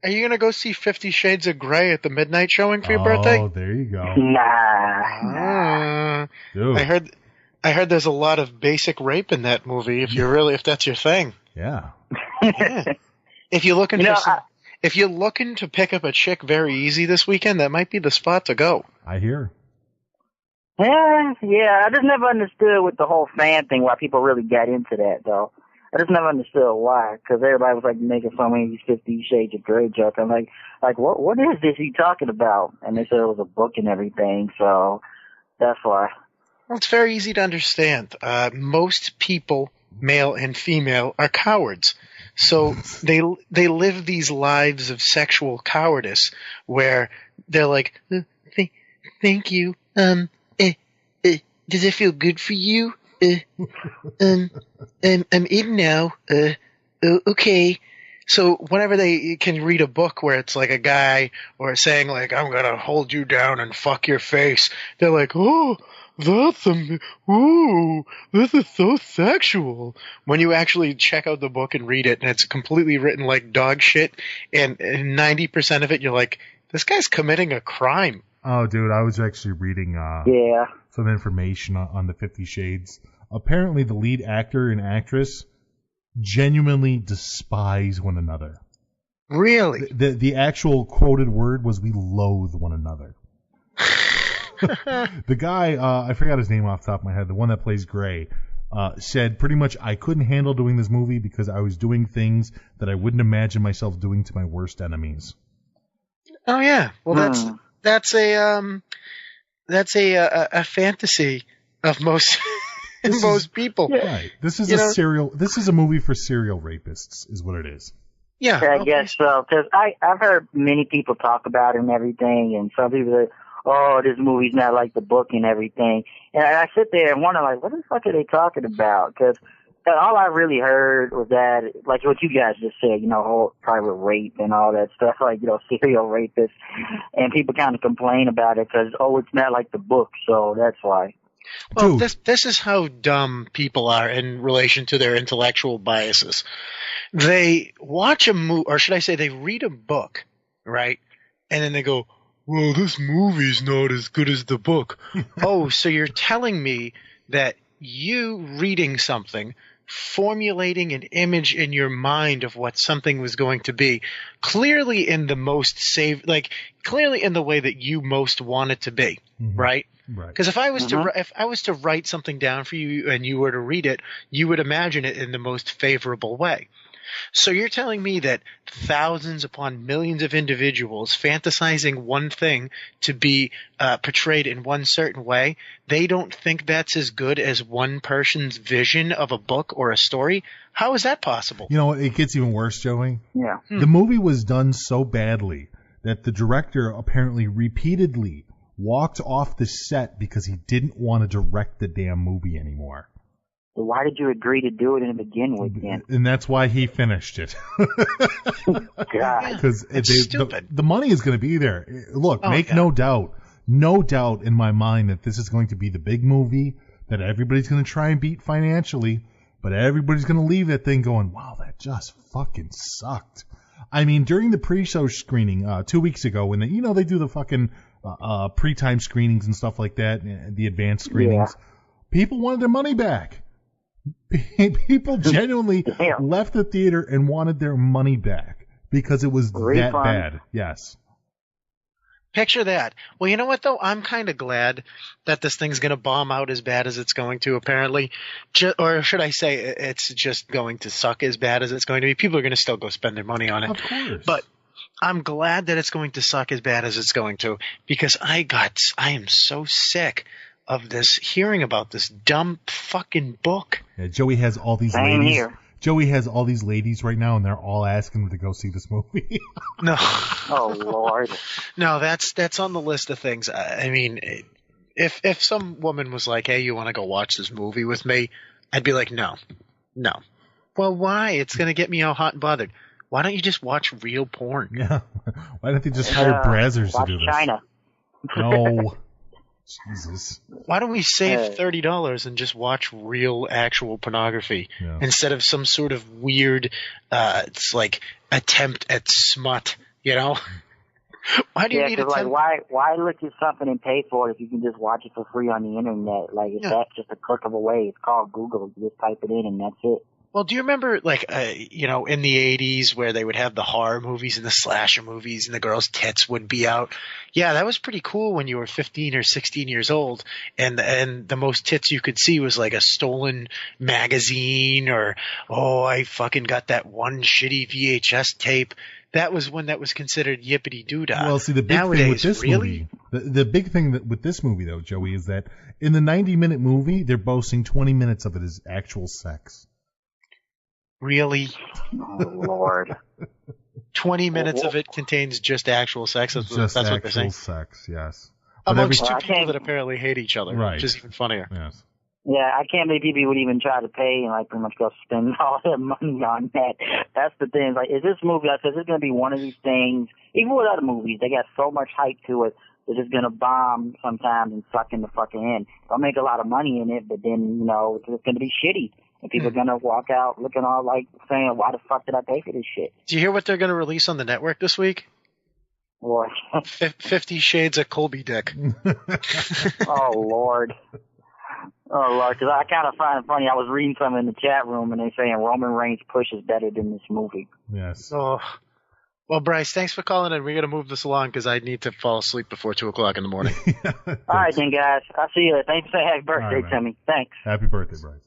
Are you gonna go see 50 Shades of Grey at the midnight showing for your birthday? Oh, there you go. Nah. Dude. I heard there's a lot of basic rape in that movie. If that's your thing. Yeah. Yeah. If you're looking if you're looking to pick up a chick very easy this weekend, that might be the spot to go. I hear. Yeah. I just never understood with the whole fan thing why people really got into that, though. I just never understood why, because everybody was like making so many 50 Shades of Grey jokes. I'm like, what is this you talking about? And they said it was a book and everything, so that's why. Well, it's very easy to understand. Most people, male and female, are cowards. So they live these lives of sexual cowardice where they're like, thank you. Does it feel good for you? I'm in now. Okay. So whenever they can read a book where it's like a guy or saying like, I'm gonna hold you down and fuck your face, they're like, oh, this is so sexual. When you actually check out the book and read it, and it's completely written like dog shit, and 90% of it, you're like, this guy's committing a crime. Oh, dude, I was actually reading some information on the 50 Shades. Apparently, the lead actor and actress genuinely despise one another. Really? The actual quoted word was, we loathe one another. The guy, I forgot his name off the top of my head, the one that plays Gray, said pretty much, I couldn't handle doing this movie because I was doing things that I wouldn't imagine myself doing to my worst enemies. Oh, yeah. Well, that's a fantasy of most people. Right. This is This is a movie for serial rapists, is what it is. Yeah, I guess so. Because I've heard many people talk about it and everything, and some people say, oh, this movie's not like the book and everything. And I sit there and wonder, like, what the fuck are they talking about? Because all I really heard was that, like what you guys just said, whole private rape and all that stuff, like, serial rapists. And people kind of complain about it because, it's not like the book, so that's why. Well, this is how dumb people are in relation to their intellectual biases. They watch a movie, or should I say they read a book, right? And then they go, well, this movie's not as good as the book. Oh, so you're telling me that you reading something, formulating an image in your mind of what something was going to be, clearly in the clearly in the way that you most want it to be, right? Right. Because if I was to write something down for you and you were to read it, you would imagine it in the most favorable way. So you're telling me that thousands upon millions of individuals fantasizing one thing to be portrayed in one certain way, they don't think that's as good as one person's vision of a book or a story? How is that possible? You know, it gets even worse, Joey. Yeah. The movie was done so badly that the director apparently repeatedly walked off the set because he didn't want to direct the damn movie anymore. So why did you agree to do it in the beginning with him? And that's why he finished it. God. Because the money is going to be there. Look, no doubt in my mind that this is going to be the big movie that everybody's going to try and beat financially, but everybody's going to leave that thing going, wow, that just fucking sucked. I mean, during the pre-show screening 2 weeks ago, when they do the fucking pre-time screenings and stuff like that, the advanced screenings, people wanted their money back. People genuinely left the theater and wanted their money back because it was that bad. Yes. Picture that. Well, you know what, though? I'm kind of glad that this thing's going to bomb out as bad as it's going to, apparently. Or should I say it's just going to suck as bad as it's going to be. People are going to still go spend their money on it. Of course. But I'm glad that it's going to suck as bad as it's going to, because I am so sick of this, hearing about this dumb fucking book. Yeah, Joey has all these ladies. Joey has all these ladies right now, and they're all asking him to go see this movie. No. Oh, Lord. No, that's on the list of things. I mean, if some woman was like, hey, you want to go watch this movie with me? I'd be like, no. Well, why? It's going to get me all hot and bothered. Why don't you just watch real porn? Yeah. Why don't they just hire Brazzers to do this? China. No. Jesus. Why don't we save $30 and just watch real, actual pornography instead of some sort of weird, it's like attempt at smut, You know? Why do you need a why look at something and pay for it if you can just watch it for free on the internet? Like, if that's just a click of a way. It's called Google. You just type it in and that's it. Well, do you remember, like, in the 80s where they would have the horror movies and the slasher movies and the girls' tits would be out? Yeah, that was pretty cool when you were 15 or 16 years old, and the most tits you could see was like a stolen magazine or, I fucking got that one shitty VHS tape. That was when that was considered yippity-doo-dah. Well, see, the big thing with this movie, the big thing with this movie, though, Joey, is that in the 90-minute movie, they're boasting 20 minutes of it as actual sex. Really? Oh, Lord. 20 minutes of it contains just actual sex? That's what they're saying? Just actual sex, yes. Amongst two people that apparently hate each other, right. Which is even funnier. Yes. Yeah, I can't believe people would even try to pay and like pretty much go spend all their money on that. That's the thing. Like, is this movie, like I said, is it going to be one of these things, even with other movies, they got so much hype to it, they're just going to bomb sometimes and suck in the fucking end. They'll make a lot of money in it, but then, it's just going to be shitty. And people are going to walk out looking all like saying, why the fuck did I pay for this shit? Do you hear what they're going to release on the network this week? What? 50 Shades of Colby Dick. Oh, Lord. Oh, Lord, because I kind of find it funny. I was reading something in the chat room, and they're saying Roman Reigns' push is better than this movie. Yes. Oh. Well, Bryce, thanks for calling in. We're going to move this along because I need to fall asleep before 2 o'clock in the morning. All right, then, guys. I'll see you later. Thanks for saying happy birthday to me. Thanks. Happy birthday, Bryce.